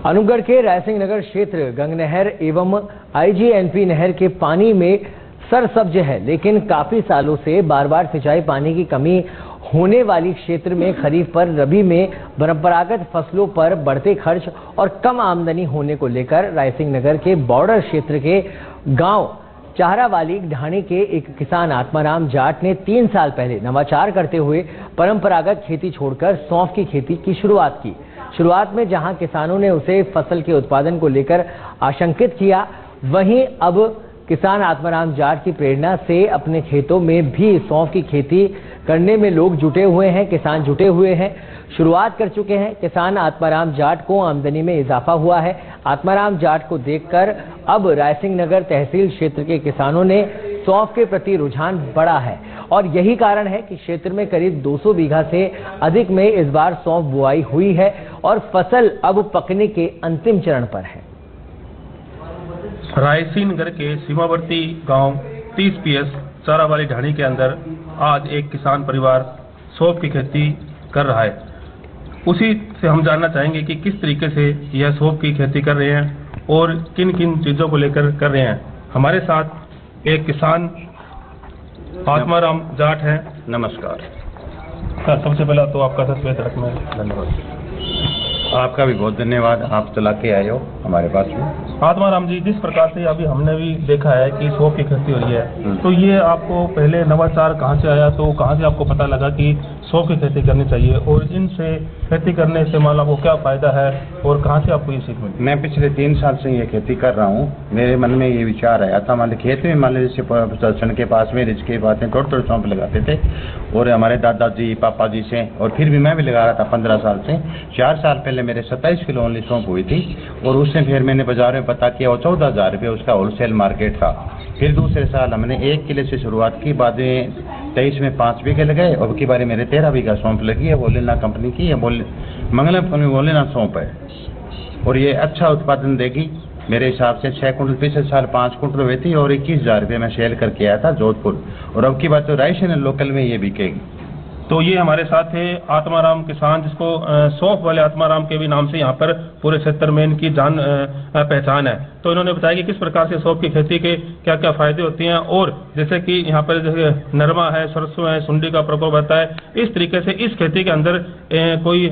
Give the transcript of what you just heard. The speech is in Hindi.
अनूपगढ़ के रायसिंह नगर क्षेत्र गंगनहर एवं आईजीएनपी नहर के पानी में सरसब्ज है, लेकिन काफी सालों से बार बार सिंचाई पानी की कमी होने वाली क्षेत्र में खरीफ पर रबी में परंपरागत फसलों पर बढ़ते खर्च और कम आमदनी होने को लेकर रायसिंह नगर के बॉर्डर क्षेत्र के गांव चाहरावाली ढाणी के एक किसान आत्माराम जाट ने 3 साल पहले नवाचार करते हुए परंपरागत खेती छोड़कर सौंफ की खेती की शुरुआत की। शुरुआत में जहां किसानों ने उसे फसल के उत्पादन को लेकर आशंकित किया, वहीं अब किसान आत्माराम जाट की प्रेरणा से अपने खेतों में भी सौंफ की खेती करने में लोग जुटे हुए हैं, किसान जुटे हुए हैं, शुरुआत कर चुके हैं। किसान आत्माराम जाट को आमदनी में इजाफा हुआ है। आत्माराम जाट को देखकर अब रायसिंह नगर तहसील क्षेत्र के किसानों ने सौंफ के प्रति रुझान बढ़ा है और यही कारण है कि क्षेत्र में करीब 200 बीघा से अधिक में इस बार सौंफ बुआई हुई है और फसल अब पकने के अंतिम चरण पर है। रायसिंह नगर के सीमावर्ती गांव 30 PS चाहरावाली ढाणी के अंदर आज एक किसान परिवार सौंफ की खेती कर रहा है। उसी से हम जानना चाहेंगे कि किस तरीके से यह सौंफ की खेती कर रहे हैं और किन किन चीजों को लेकर कर रहे हैं। हमारे साथ एक किसान आत्माराम जाट हैं। नमस्कार सर, सबसे पहला तो आपका सस्वेत में धन्यवाद। आपका भी बहुत धन्यवाद, आप चला के आए हो हमारे पास में। आत्माराम जी, जिस प्रकार से अभी हमने भी देखा है कि सौंफ की खेती हो रही है, तो ये आपको पहले नवाचार कहाँ से आया, तो कहाँ से आपको पता लगा कि सौंफ की खेती करनी चाहिए और इनसे खेती करने से मान लो आपको क्या फायदा है और कहाँ से आपको ये सीख मिली? मैं पिछले 3 साल से ये खेती कर रहा हूँ। मेरे मन में ये विचार आया था, मान लो खेत में मान लो जैसे दर्शन के पास में रिच के पास में थोड़े सौंफ लगाते थे और हमारे दादाजी पापा जी से, और फिर भी मैं भी लगा रहा था 15 साल से। 4 साल पहले मेरे 27 किलो ओनली सौंफ हुई थी और उससे फिर मैंने बाजार में पता किया और 14,000 रुपये उसका होलसेल मार्केट था। फिर दूसरे साल हमने 1 किले से शुरुआत की, बाद में 23 में 5 बीघे लगाए और की बारे मेरे 13 बीघा सौंफ लगी है। वोलेना कंपनी की है, मंगलम कंपनी वोलेना सौंफ है और ये अच्छा उत्पादन देगी। मेरे हिसाब से 6 कुंटल पिछले साल 5 कुंटल हुई थी और 21,000 रुपये मैं सेल करके आया था जोधपुर, और अब की बात तो रायसिंह लोकल में ये बिकेगी। तो ये हमारे साथ है आत्माराम किसान, जिसको सौंफ वाले आत्माराम के भी नाम से यहाँ पर पूरे क्षेत्र में इनकी जान पहचान है। तो इन्होंने बताया कि किस प्रकार से सौंफ की खेती के क्या क्या फायदे होते हैं और जैसे कि यहाँ पर जैसे नरमा है, सरसों है, सुंडी का प्रकोप रहता है, इस तरीके से इस खेती के अंदर कोई